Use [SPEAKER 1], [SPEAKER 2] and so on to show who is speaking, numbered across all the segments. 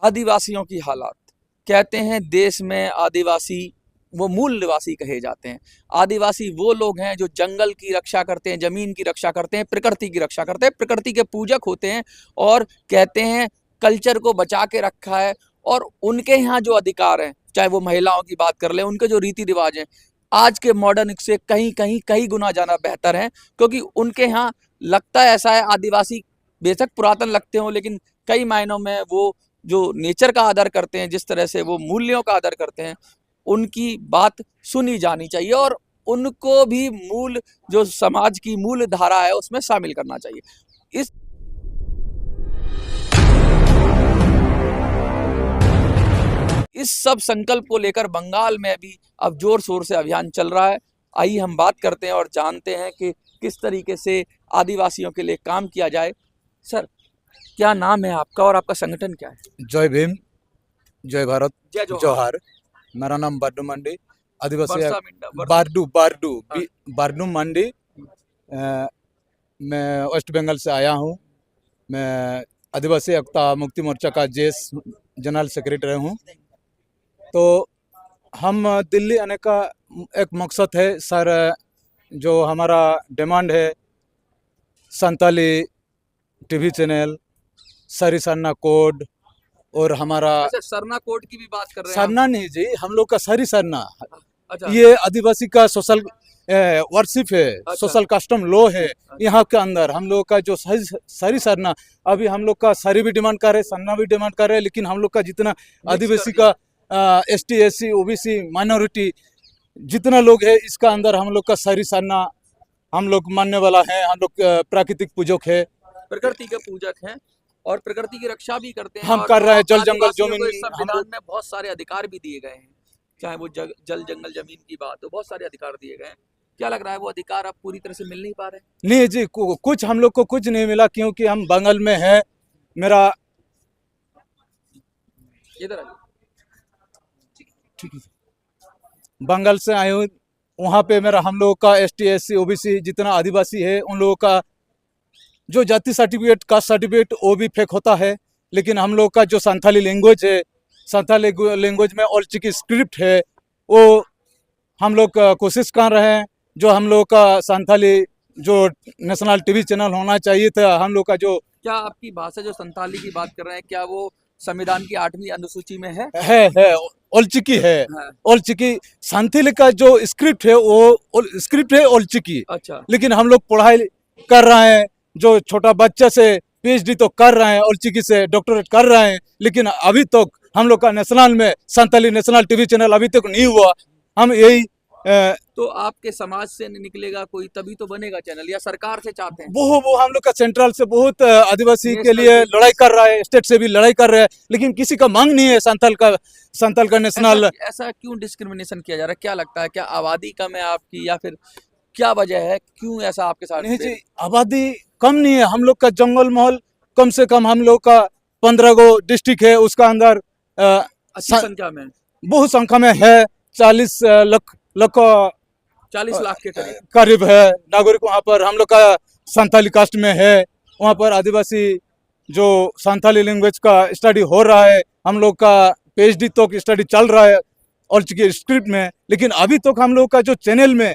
[SPEAKER 1] आदिवासियों की हालात। कहते हैं देश में आदिवासी वो मूल निवासी कहे जाते हैं। आदिवासी वो लोग हैं जो जंगल की रक्षा करते हैं, जमीन की रक्षा करते हैं, प्रकृति की रक्षा करते हैं, प्रकृति के पूजक होते हैं और कहते हैं कल्चर को बचा के रखा है। और उनके यहाँ जो अधिकार हैं, चाहे वो महिलाओं की बात कर ले, उनके जो रीति रिवाज हैं आज के मॉडर्न से कहीं गुना जाना बेहतर है। क्योंकि उनके यहाँ लगता है ऐसा है, आदिवासी बेशक पुरातन लगते हो लेकिन कई मायनों में वो जो नेचर का आदर करते हैं, जिस तरह से वो मूल्यों का आदर करते हैं, उनकी बात सुनी जानी चाहिए और उनको भी मूल जो समाज की मूल धारा है उसमें शामिल करना चाहिए। इस सब संकल्प को लेकर बंगाल में भी अब जोर शोर से अभियान चल रहा है। आइए हम बात करते हैं और जानते हैं कि किस तरीके से आदिवासियों के लिए काम किया जाए। सर, क्या नाम है आपका और आपका संगठन क्या है?
[SPEAKER 2] जय भीम, जय भारत,
[SPEAKER 1] जय
[SPEAKER 2] जोहार। मेरा नाम बारडू मंडी आदिवासी
[SPEAKER 1] बारडू
[SPEAKER 2] बारडू मंडी। मैं वेस्ट बंगाल से आया हूँ। मैं आदिवासी एकता मुक्ति मोर्चा का जेस जनरल सेक्रेटरी हूँ। तो हम दिल्ली आने का एक मकसद है सर, जो हमारा डिमांड है संताली टीवी चैनल, सरी सरना कोड और हमारा
[SPEAKER 1] सरना कोड की भी बात कर रहे हैं?
[SPEAKER 2] सरना नहीं जी, हम लोग का सरी सरना।
[SPEAKER 1] अच्छा।
[SPEAKER 2] ये आदिवासी का सोशल वर्शिप है।
[SPEAKER 1] अच्छा।
[SPEAKER 2] सोशल कस्टम लॉ है। यहाँ के अंदर हम लोग का जो सरी सरना, अभी हम लोग का सरी भी डिमांड कर रहे, सरना भी डिमांड कर रहे, लेकिन हम लोग का जितना आदिवासी का ST SC OBC माइनॉरिटी जितना लोग है, इसका अंदर हम लोग का सरी सरना हम लोग मानने वाला है। हम लोग प्राकृतिक पूजक है,
[SPEAKER 1] प्रकृति के पूजक हैं और प्रकृति की रक्षा भी करते हैं।
[SPEAKER 2] हम कर रहे हैं। जल जंगल जमीन,
[SPEAKER 1] संविधान में बहुत सारे अधिकार भी दिए गए हैं, चाहे वो जल जंगल जमीन की बात हो, बहुत सारे अधिकार दिए गए हैं। क्या लग रहा है वो अधिकार अब पूरी तरह से मिल नहीं पा रहे?
[SPEAKER 2] नहीं जी, कुछ हम लोग को कुछ नहीं मिला, क्योंकि हम बंगाल में है। मेरा
[SPEAKER 1] इधर
[SPEAKER 2] ठीक है, बंगाल से आए हूँ। वहाँ पे मेरा हम लोगों का ST SC OBC जितना आदिवासी है, उन लोगों का जो जाति सर्टिफिकेट, कास्ट सर्टिफिकेट, वो भी फेक होता है। लेकिन हम लोग का जो संथाली लैंग्वेज है, संथाली लैंग्वेज में ऑल चिकी स्क्रिप्ट है, वो हम लोग कोशिश कर रहे हैं। जो हम लोग का संथाली जो नेशनल टीवी चैनल होना चाहिए था, हम लोग का जो
[SPEAKER 1] क्या आपकी भाषा जो संथाली की बात कर रहे हैं, क्या वो संविधान की 8वीं अनुसूची में है?
[SPEAKER 2] ओलचिकी है।
[SPEAKER 1] हाँ।
[SPEAKER 2] ओलचिकी संथाली का जो स्क्रिप्ट है वो स्क्रिप्ट है ओलचिकी।
[SPEAKER 1] अच्छा।
[SPEAKER 2] लेकिन हम लोग पढ़ाई कर रहे हैं, जो छोटा बच्चा से PhD तो कर रहे हैं, ओलचिकी से डॉक्टरेट कर रहे हैं, लेकिन अभी तक हम लोग का नेशनल में संथाली नेशनल टीवी चैनल अभी तक नहीं हुआ। हम यही
[SPEAKER 1] तो आपके समाज से निकलेगा कोई तभी तो बनेगा चैनल, या सरकार से चाहते हैं?
[SPEAKER 2] वो हम लोग का सेंट्रल से बहुत आदिवासी के लिए लड़ाई कर रहा है, स्टेट से भी लड़ाई कर रहा है, लेकिन किसी का मांग नहीं है संथाल का नेशनल।
[SPEAKER 1] ऐसा क्यों डिस्क्रिमिनेशन किया जा रहा है? क्या लगता है, क्या आबादी कम है आपकी, या फिर क्या वजह है, क्यों ऐसा आपके साथ?
[SPEAKER 2] नहीं जी, आबादी कम नहीं है। हम लोग का जंगल महल कम से कम हम लोग का 15 गो डिस्ट्रिक्ट है, उसका अंदर
[SPEAKER 1] अच्छी संख्या में,
[SPEAKER 2] बहुत संख्या में है। 40 लाख
[SPEAKER 1] 40 लाख के
[SPEAKER 2] करीब है नागरिक वहाँ पर। हम लोग का संथाली कास्ट में है। वहाँ पर आदिवासी जो संथाली लैंग्वेज का स्टडी हो रहा है, हम लोग का PhD तक स्टडी चल रहा है और स्क्रिप्ट में। लेकिन अभी तक हम लोग का जो चैनल में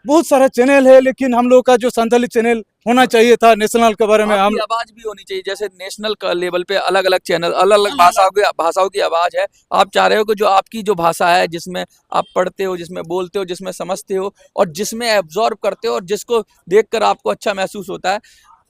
[SPEAKER 2] बहुत सारा चैनल है, लेकिन हम लोग का जो संथाली चैनल होना चाहिए था नेशनल के बारे में, हम
[SPEAKER 1] आवाज भी होनी चाहिए। जैसे नेशनल का लेवल पे अलग अलग चैनल, अलग अलग भाषाओं की आवाज है। आप चाह रहे हो कि जो आपकी जो भाषा है, जिसमें आप पढ़ते हो, जिसमें बोलते हो, जिसमें समझते हो और जिसमें एब्जॉर्ब करते हो और जिसको देखकर आपको अच्छा महसूस होता है,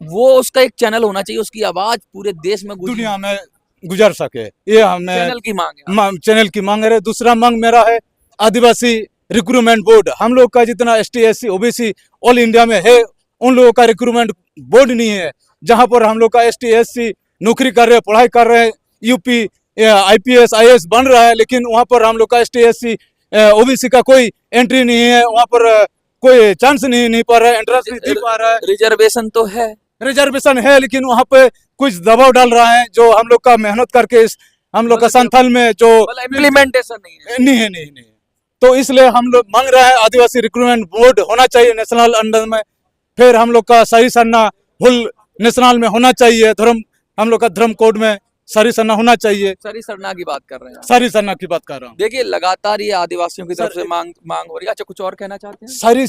[SPEAKER 1] वो उसका एक चैनल होना चाहिए, उसकी आवाज पूरे देश में
[SPEAKER 2] दुनिया में गुजर सके। ये हमें
[SPEAKER 1] चैनल की मांग है।
[SPEAKER 2] चैनल की मांग है। दूसरा मांग मेरा है आदिवासी रिक्रूटमेंट बोर्ड। हम लोग का जितना ST SC OBC all India में है, उन लोगों का रिक्रूटमेंट बोर्ड नहीं है। जहां पर हम लोग का ST SC नौकरी कर रहे हैं, पढ़ाई कर रहे हैं, UP IPS IAS बन रहा है, लेकिन वहां पर हम लोग का ST SC OBC का कोई एंट्री नहीं है। वहां पर कोई चांस नहीं पा रहा है, इंटरेस्ट नहीं पा रहा है।
[SPEAKER 1] रिजर्वेशन तो है,
[SPEAKER 2] रिजर्वेशन है, लेकिन वहां पे कुछ दबाव डाल रहा है, जो हम लोग का मेहनत करके हम लोग का संथाल में जो
[SPEAKER 1] इम्प्लीमेंटेशन नहीं है।
[SPEAKER 2] नहीं। तो इसलिए हम लोग मांग रहे हैं आदिवासी रिक्रूटमेंट बोर्ड होना चाहिए नेशनल अंडर में। फिर हम लोग का सही सरना फुल नेशनल में होना चाहिए। हम लोग का धर्म कोड में सारी सरना होना चाहिए।
[SPEAKER 1] सारी सरना की बात कर रहे हैं आप।
[SPEAKER 2] सारी सरना की बात कर रहा हूँ।
[SPEAKER 1] देखिए लगातार ये आदिवासियों की तरफ
[SPEAKER 2] सर,
[SPEAKER 1] से मांग हो रही है। अच्छा कुछ और कहना चाहते हैं?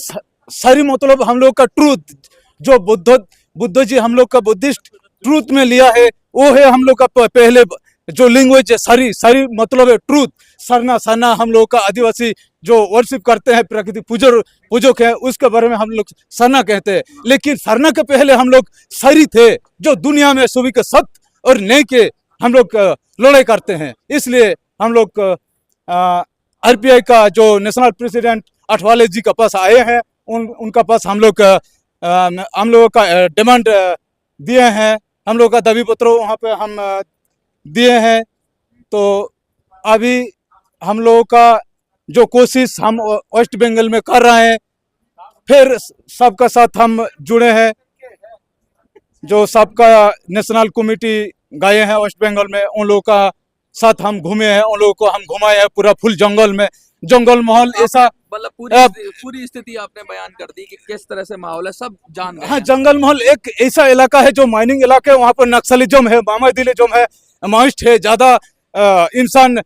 [SPEAKER 2] सारी मतलब हम लोग का ट्रूथ जो बुद्ध जी हम लोग का बुद्धिस्ट ट्रूथ में लिया है, वो है हम लोग का पहले जो लैंग्वेज है, सारी मतलब है ट्रूथ। सरना हम लोग का आदिवासी जो वर्शिप करते हैं, प्रकृति पूजक है, उसके बारे में हम लोग सरना कहते हैं। लेकिन सरना के पहले हम लोग सरी थे, जो दुनिया में सुबह के सत्य और न्याय के हम लोग लड़ाई करते हैं। इसलिए हम लोग आरपीआई का जो नेशनल प्रेसिडेंट अठवाले जी के पास आए हैं, उनका पास हम लोग का डिमांड दिए हैं, हम लोग का दावी पत्र वहाँ पे हम दिए हैं। तो अभी हम लोगों का जो कोशिश हम वेस्ट बंगाल में कर रहे हैं, फिर सबका साथ हम जुड़े हैं। जो सबका नेशनल कमेटी गए हैं वेस्ट बंगाल में, उन लोगों का साथ हम घूमे हैं, उन लोगों को हम घुमाए हैं पूरा फुल जंगल में, जंगल माहौल ऐसा
[SPEAKER 1] मतलब पूरी स्थिति आपने बयान कर दी कि किस तरह से माहौल है, सब जान गए
[SPEAKER 2] हाँ।
[SPEAKER 1] हैं।
[SPEAKER 2] जंगल माहौल एक ऐसा इलाका है जो माइनिंग इलाका है, वहाँ पर नक्सलिज्म है, मामादिलिज्म है, माइस्ट है, ज्यादा इंसान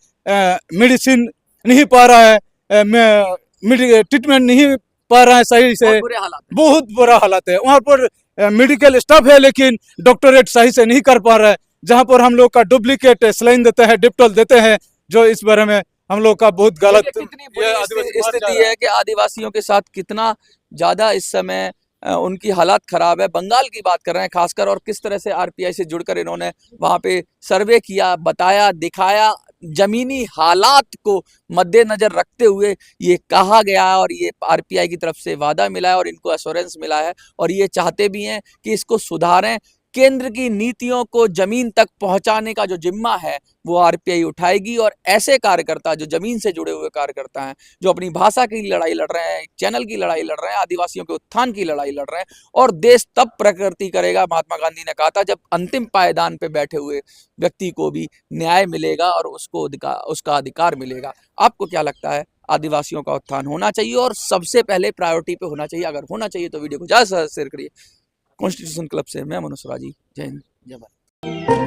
[SPEAKER 2] मेडिसिन नहीं पा रहा है, ट्रीटमेंट नहीं पा रहा है सही से,
[SPEAKER 1] बुरे हालात हैं।
[SPEAKER 2] बहुत बुरा हालत है। वहाँ पर मेडिकल स्टाफ है लेकिन डॉक्टरेट सही से नहीं कर पा रहा है। जहाँ पर हम लोग का डुप्लीकेट सलाइन देते हैं, डिप्टोल देते हैं, जो इस बारे में हम लोग का बहुत गलत
[SPEAKER 1] कितनी बुरी स्थिति है कि आदिवासियों के साथ कितना ज्यादा इस समय उनकी हालात खराब है। बंगाल की बात कर रहे हैं खासकर, और किस तरह से आरपीआई से जुड़कर इन्होंने वहां पे सर्वे किया, बताया, दिखाया, जमीनी हालात को मद्देनजर रखते हुए ये कहा गया है, और ये आरपीआई की तरफ से वादा मिला है और इनको एश्योरेंस मिला है, और ये चाहते भी हैं कि इसको सुधारें। केंद्र की नीतियों को जमीन तक पहुंचाने का जो जिम्मा है वो आरपीआई उठाएगी, और ऐसे कार्यकर्ता जो जमीन से जुड़े हुए कार्यकर्ता हैं, जो अपनी भाषा की लड़ाई लड़ रहे हैं, चैनल की लड़ाई लड़ रहे हैं, आदिवासियों के उत्थान की लड़ाई लड़ रहे हैं, और देश तब प्रगति करेगा, महात्मा गांधी ने कहा था, जब अंतिम पायदान पे बैठे हुए व्यक्ति को भी न्याय मिलेगा और उसका अधिकार मिलेगा। आपको क्या लगता है? आदिवासियों का उत्थान होना चाहिए और सबसे पहले प्रायोरिटी पे होना चाहिए? अगर होना चाहिए तो वीडियो को ज्यादा से ज्यादा शेयर करिए। कॉन्स्टिट्यूशन क्लब से मैं मनोज राजी, जय हिंद, जय भारत।